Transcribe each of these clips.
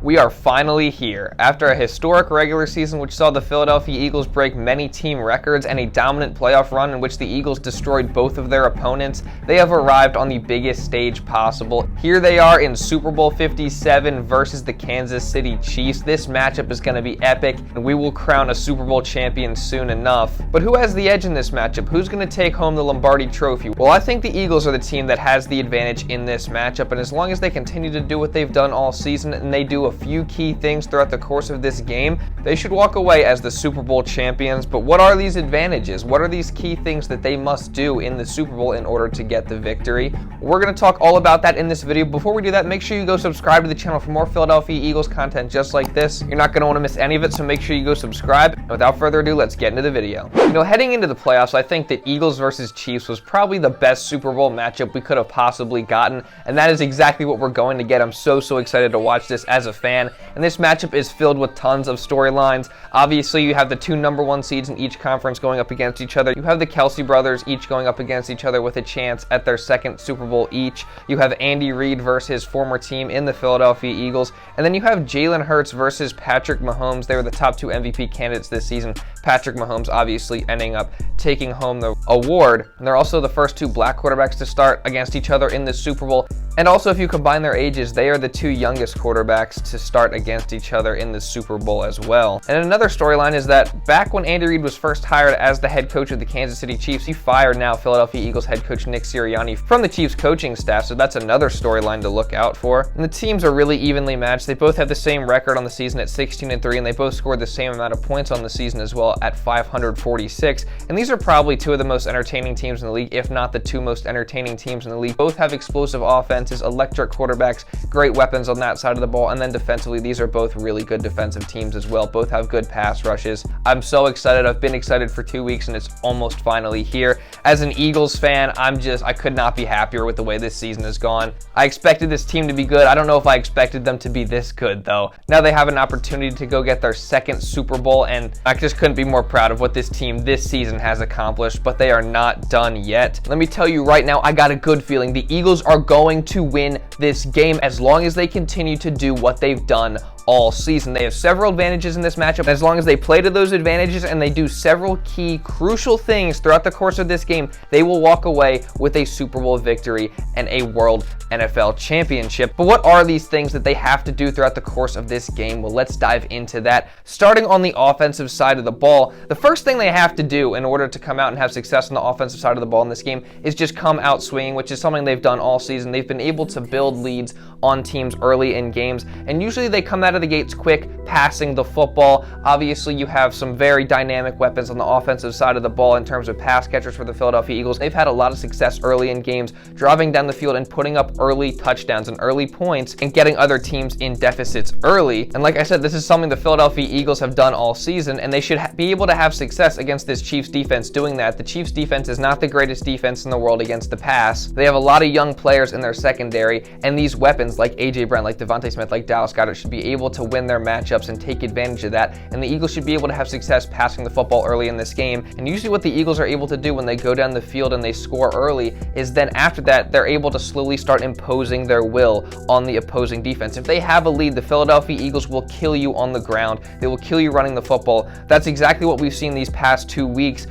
We are finally here. After a historic regular season which saw the Philadelphia Eagles break many team records and a dominant playoff run in which the Eagles destroyed both of their opponents, they have arrived on the biggest stage possible. Here they are in Super Bowl LVII versus the Kansas City Chiefs. This matchup is going to be epic, and we will crown a Super Bowl champion soon enough. But who has the edge in this matchup? Who's going to take home the Lombardi Trophy? Well, I think the Eagles are the team that has the advantage in this matchup, and as long as they continue to do what they've done all season and they do a few key things throughout the course of this game, they should walk away as the Super Bowl champions. But what are these advantages? What are these key things that they must do in the Super Bowl in order to get the victory? We're going to talk all about that in this video. Before we do that, make sure you go subscribe to the channel for more Philadelphia Eagles content just like this. You're not going to want to miss any of it, so make sure you go subscribe. And without further ado, let's get into the video. Heading into the playoffs, I think that Eagles versus Chiefs was probably the best Super Bowl matchup we could have possibly gotten, and that is exactly what we're going to get. I'm so excited to watch this as a fan. And this matchup is filled with tons of storylines. Obviously, you have the two #1 seeds in each conference going up against each other. You have the Kelce brothers each going up against each other with a chance at their second Super Bowl each. You have Andy Reid versus his former team in the Philadelphia Eagles. And then you have Jalen Hurts versus Patrick Mahomes. They were the top two MVP candidates this season. Patrick Mahomes obviously ending up taking home the award. And they're also the first two black quarterbacks to start against each other in the Super Bowl. And also, if you combine their ages, they are the two youngest quarterbacks to start against each other in the Super Bowl as well. And another storyline is that back when Andy Reid was first hired as the head coach of the Kansas City Chiefs, he fired now Philadelphia Eagles head coach Nick Sirianni from the Chiefs coaching staff, so that's another storyline to look out for. And the teams are really evenly matched. They both have the same record on the season at 16-3, and they both scored the same amount of points on the season as well at 546. And these are probably two of the most entertaining teams in the league, if not the two most entertaining teams in the league. Both have explosive offenses, electric quarterbacks, great weapons on that side of the ball, and then defensively, these are both really good defensive teams as well. Both have good pass rushes. I'm so excited. I've been excited for 2 weeks, and it's almost finally here. As an Eagles fan, I could not be happier with the way this season has gone. I expected this team to be good. I don't know if I expected them to be this good, though. Now they have an opportunity to go get their second Super Bowl, and I just couldn't be more proud of what this team this season has accomplished, but they are not done yet. Let me tell you right now, I got a good feeling. The Eagles are going to win this game as long as they continue to do what they've done all season. They have several advantages in this matchup. As long as they play to those advantages and they do several key crucial things throughout the course of this game, they will walk away with a Super Bowl victory and a World NFL Championship. But what are these things that they have to do throughout the course of this game? Well, let's dive into that. Starting on the offensive side of the ball, the first thing they have to do in order to come out and have success on the offensive side of the ball in this game is just come out swinging, which is something they've done all season. They've been able to build leads on teams early in games, and usually they come out of the gates quick, passing the football. Obviously, you have some very dynamic weapons on the offensive side of the ball in terms of pass catchers for the Philadelphia Eagles. They've had a lot of success early in games, driving down the field and putting up early touchdowns and early points and getting other teams in deficits early. And like I said, this is something the Philadelphia Eagles have done all season, and they should be able to have success against this Chiefs defense doing that. The Chiefs defense is not the greatest defense in the world against the pass. They have a lot of young players in their secondary, and these weapons like A.J. Brown, like DeVonta Smith, like Dallas Goedert should be able to win their matchups and take advantage of that. And the Eagles should be able to have success passing the football early in this game. And usually what the Eagles are able to do when they go down the field and they score early is then after that, they're able to slowly start imposing their will on the opposing defense. If they have a lead, the Philadelphia Eagles will kill you on the ground. They will kill you running the football. That's exactly what we've seen these past 2 weeks.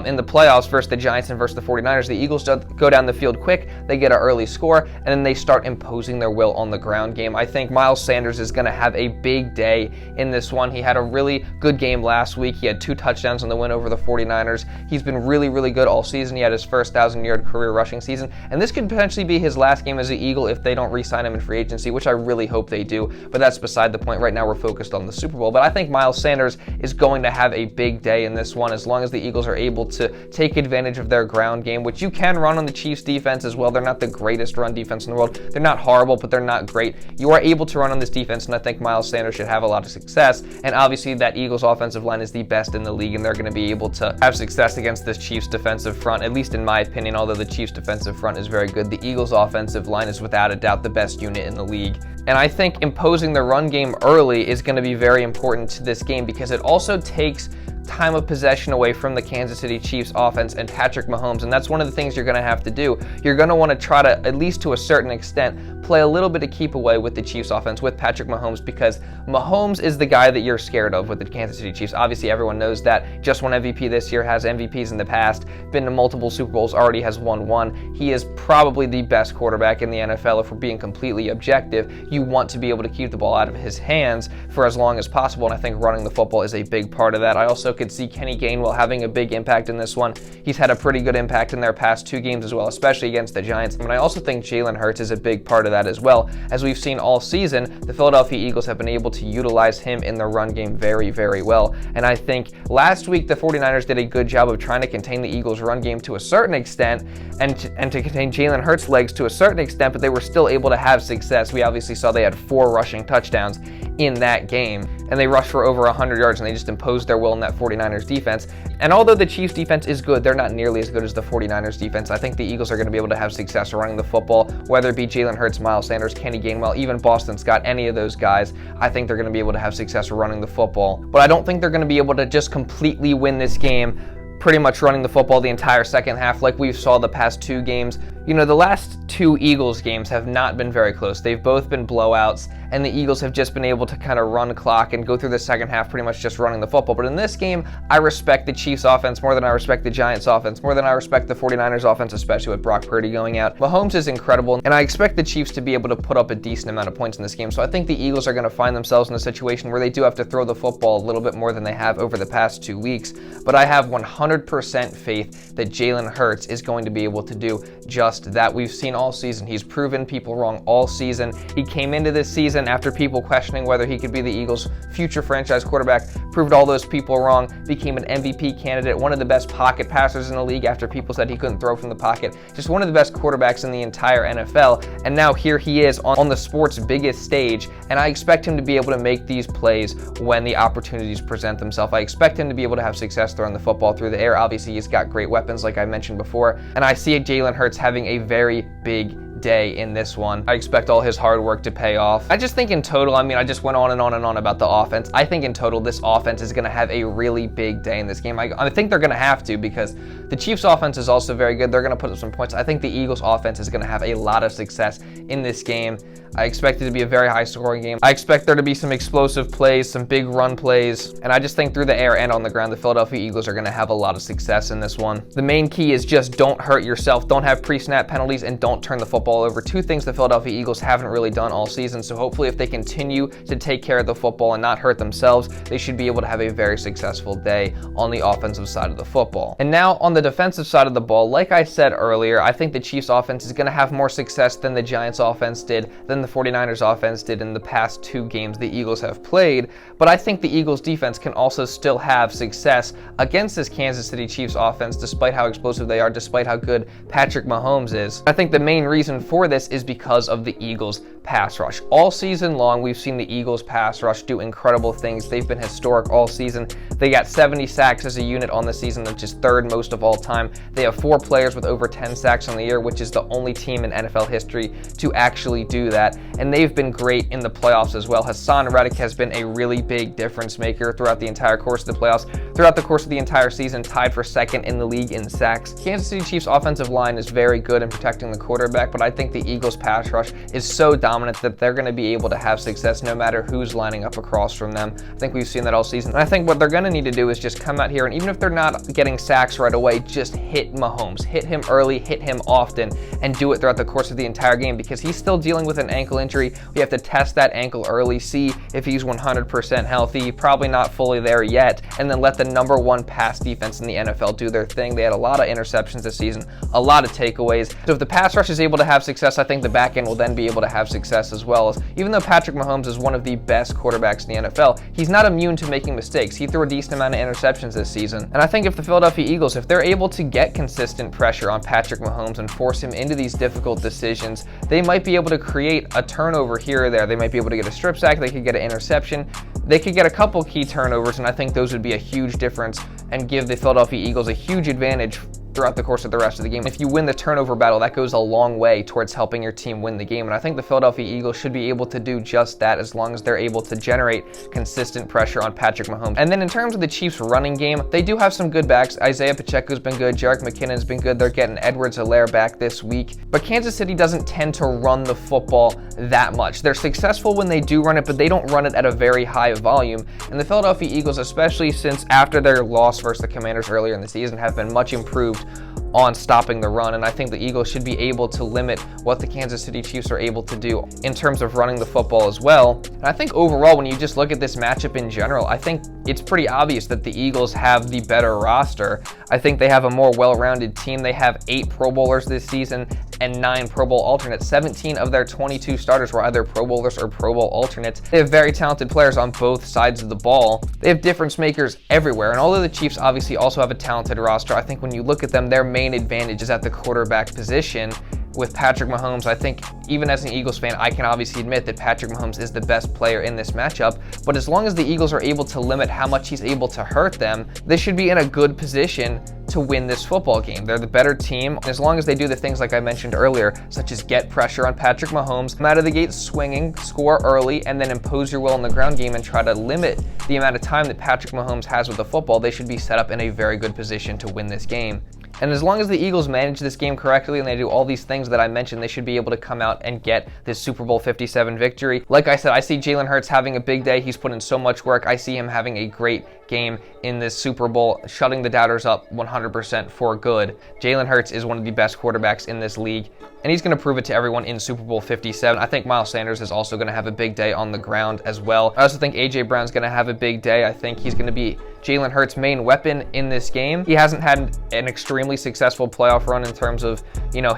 In the playoffs versus the Giants and versus the 49ers, the Eagles go down the field quick, they get an early score, and then they start imposing their will on the ground game. I think Miles Sanders is going to have a big day in this one. He had a really good game last week. He had 2 touchdowns in the win over the 49ers. He's been really good all season. He had his first 1,000-yard career rushing season, and this could potentially be his last game as an Eagle if they don't re-sign him in free agency, which I really hope they do, but that's beside the point. Right now we're focused on the Super Bowl, but I think Miles Sanders is going to have a big day in this one as long as the Eagles are able to take advantage of their ground game, which you can run on the Chiefs defense as well. They're not the greatest run defense in the world. They're not horrible, but they're not great. You are able to run on this defense, and I think Miles Sanders should have a lot of success. And obviously that Eagles offensive line is the best in the league, and they're going to be able to have success against this Chiefs defensive front, at least in my opinion. Although the Chiefs defensive front is very good, the Eagles offensive line is without a doubt the best unit in the league. And I think imposing the run game early is going to be very important to this game because it also takes time of possession away from the Kansas City Chiefs offense and Patrick Mahomes, and that's one of the things you're going to have to do. You're going to want to try to, at least to a certain extent, play a little bit of keep away with the Chiefs offense with Patrick Mahomes, because Mahomes is the guy that you're scared of with the Kansas City Chiefs. Obviously, everyone knows that. Just won MVP this year, has MVPs in the past, been to multiple Super Bowls, already has won one. He is probably the best quarterback in the NFL if we're being completely objective. You want to be able to keep the ball out of his hands for as long as possible, and I think running the football is a big part of that. I also could see Kenny Gainwell having a big impact in this one. He's had a pretty good impact in their past 2 games as well, especially against the Giants. And I also think Jalen Hurts is a big part of that as well. As we've seen all season, the Philadelphia Eagles have been able to utilize him in the run game very, very well. And I think last week the 49ers did a good job of trying to contain the Eagles' run game to a certain extent and to contain Jalen Hurts' legs to a certain extent, but they were still able to have success. We obviously saw they had 4 rushing touchdowns in that game, and they rushed for over 100 yards, and they just imposed their will in that 49ers defense. And although the Chiefs defense is good, they're not nearly as good as the 49ers defense. I think the Eagles are going to be able to have success running the football, whether it be Jalen Hurts, Miles Sanders, Kenny Gainwell, even Boston Scott, any of those guys. I think they're going to be able to have success running the football. But I don't think they're going to be able to just completely win this game pretty much running the football the entire second half like we saw the past 2 games. You know, the last 2 Eagles games have not been very close. They've both been blowouts, and the Eagles have just been able to kind of run clock and go through the second half pretty much just running the football. But in this game, I respect the Chiefs offense more than I respect the Giants offense, more than I respect the 49ers offense, especially with Brock Purdy going out. Mahomes is incredible, and I expect the Chiefs to be able to put up a decent amount of points in this game. So I think the Eagles are going to find themselves in a situation where they do have to throw the football a little bit more than they have over the past 2 weeks. But I have 100% faith that Jalen Hurts is going to be able to do just that. We've seen all season. He's proven people wrong all season. He came into this season after people questioning whether he could be the Eagles' future franchise quarterback, proved all those people wrong, became an MVP candidate, one of the best pocket passers in the league after people said he couldn't throw from the pocket, just one of the best quarterbacks in the entire NFL. And now here he is on the sport's biggest stage, and I expect him to be able to make these plays when the opportunities present themselves. I expect him to be able to have success throwing the football through the air. Obviously, he's got great weapons like I mentioned before, and I see Jalen Hurts having a very big day in this one. I expect all his hard work to pay off. I just think in total, I just went on and on and on about the offense. I think in total, this offense is going to have a really big day in this game. I think they're going to have to, because the Chiefs offense is also very good. They're going to put up some points. I think the Eagles offense is going to have a lot of success in this game. I expect it to be a very high scoring game. I expect there to be some explosive plays, some big run plays, and I just think through the air and on the ground, the Philadelphia Eagles are going to have a lot of success in this one. The main key is just don't hurt yourself, don't have pre-snap penalties, and don't turn the football over. 2 things the Philadelphia Eagles haven't really done all season, so hopefully if they continue to take care of the football and not hurt themselves, they should be able to have a very successful day on the offensive side of the football. And now on the defensive side of the ball, like I said earlier, I think the Chiefs offense is going to have more success than the Giants offense did, than the 49ers offense did in the past 2 games the Eagles have played, but I think the Eagles defense can also still have success against this Kansas City Chiefs offense, despite how explosive they are, despite how good Patrick Mahomes is. I think the main reason for this is because of the Eagles pass rush. All season long, we've seen the Eagles pass rush do incredible things. They've been historic all season. They got 70 sacks as a unit on the season, which is 3rd most of all time. They have 4 players with over 10 sacks on the year, which is the only team in NFL history to actually do that. And they've been great in the playoffs as well. Haason Reddick has been a really big difference maker throughout the entire course of the playoffs, throughout the course of the entire season, tied for 2nd in the league in sacks. Kansas City Chiefs offensive line is very good in protecting the quarterback, but I think the Eagles pass rush is so dominant that they're going to be able to have success no matter who's lining up across from them. I think we've seen that all season. And I think what they're going to need to do is just come out here, and even if they're not getting sacks right away, just hit Mahomes. Hit him early, hit him often, and do it throughout the course of the entire game, because he's still dealing with an ankle injury. We have to test that ankle early, see if he's 100% healthy, probably not fully there yet, and then let the number 1 pass defense in the NFL do their thing. They had a lot of interceptions this season, a lot of takeaways. So if the pass rush is able to have success, I think the back end will then be able to have success as well. Even though Patrick Mahomes is one of the best quarterbacks in the NFL, he's not immune to making mistakes. He threw a decent amount of interceptions this season. And I think if the Philadelphia Eagles, if they're able to get consistent pressure on Patrick Mahomes and force him into these difficult decisions, they might be able to create a turnover here or there. They might be able to get a strip sack, they could get an interception, they could get a couple key turnovers, and I think those would be a huge difference and give the Philadelphia Eagles a huge advantage throughout the course of the rest of the game. If you win the turnover battle, that goes a long way towards helping your team win the game. And I think the Philadelphia Eagles should be able to do just that as long as they're able to generate consistent pressure on Patrick Mahomes. And then in terms of the Chiefs running game, they do have some good backs. Isaiah Pacheco's been good. Jerick McKinnon's been good. They're getting Edwards-Helaire back this week. But Kansas City doesn't tend to run the football that much. They're successful when they do run it, but they don't run it at a very high volume. And the Philadelphia Eagles, especially since after their loss versus the Commanders earlier in the season, have been much improved on stopping the run, and I think the Eagles should be able to limit what the Kansas City Chiefs are able to do in terms of running the football as well. And I think overall, when you just look at this matchup in general, I think it's pretty obvious that the Eagles have the better roster. I think they have a more well-rounded team. They have 8 Pro Bowlers this season and 9 Pro Bowl alternates. 17 of their 22 starters were either Pro Bowlers or Pro Bowl alternates. They have very talented players on both sides of the ball. They have difference makers everywhere, and although the Chiefs obviously also have a talented roster, I think when you look at them, their main advantage is at the quarterback position. With Patrick Mahomes, I think even as an Eagles fan, I can obviously admit that Patrick Mahomes is the best player in this matchup, but as long as the Eagles are able to limit how much he's able to hurt them, they should be in a good position to win this football game. They're the better team, and as long as they do the things like I mentioned earlier, such as get pressure on Patrick Mahomes, come out of the gate swinging, score early, and then impose your will in the ground game and try to limit the amount of time that Patrick Mahomes has with the football, they should be set up in a very good position to win this game. And as long as the Eagles manage this game correctly and they do all these things that I mentioned, they should be able to come out and get this Super Bowl 57 victory. Like I said, I see Jalen Hurts having a big day. He's put in so much work. I see him having a great game in this Super Bowl, shutting the doubters up 100% for good. Jalen Hurts is one of the best quarterbacks in this league, and he's going to prove it to everyone in Super Bowl 57. I think Miles Sanders is also going to have a big day on the ground as well. I also think A.J. Brown's going to have a big day. I think he's going to be Jalen Hurts' main weapon in this game. He hasn't had an extremely successful playoff run in terms of,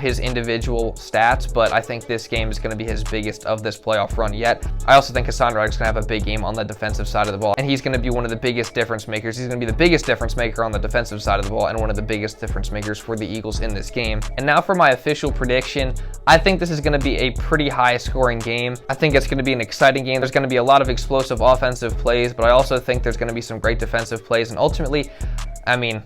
his individual stats, but I think this game is going to be his biggest of this playoff run yet. I also think Haason Reddick's going to have a big game on the defensive side of the ball, and he's going to be one of the biggest difference makers. He's going to be the biggest difference maker on the defensive side of the ball and one of the biggest difference makers for the Eagles in this game. And now for my official prediction, I think this is going to be a pretty high scoring game. I think it's going to be an exciting game. There's going to be a lot of explosive offensive plays, but I also think there's going to be some great defensive plays, and ultimately,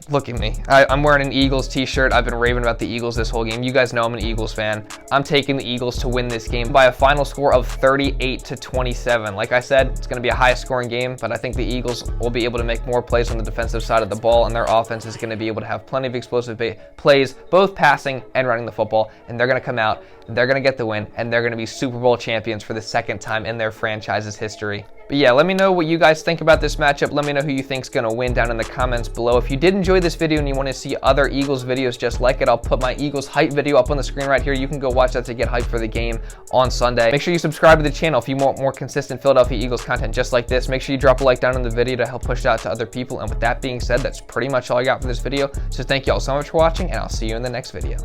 look at me. I'm wearing an Eagles t-shirt. I've been raving about the Eagles this whole game. You guys know I'm an Eagles fan. I'm taking the Eagles to win this game by a final score of 38-27. Like I said, it's going to be a high scoring game, but I think the Eagles will be able to make more plays on the defensive side of the ball, and their offense is going to be able to have plenty of explosive plays, both passing and running the football, and they're going to come out, they're going to get the win, and they're going to be Super Bowl champions for the second time in their franchise's history. But yeah, let me know what you guys think about this matchup. Let me know who you think's going to win down in the comments below. If you did enjoy this video and you want to see other Eagles videos just like it, I'll put my Eagles hype video up on the screen right here. You can go watch that to get hyped for the game on Sunday. Make sure you subscribe to the channel if you want more consistent Philadelphia Eagles content just like this. Make sure you drop a like down on the video to help push it out to other people. And with that being said, that's pretty much all I got for this video. So thank you all so much for watching, and I'll see you in the next video.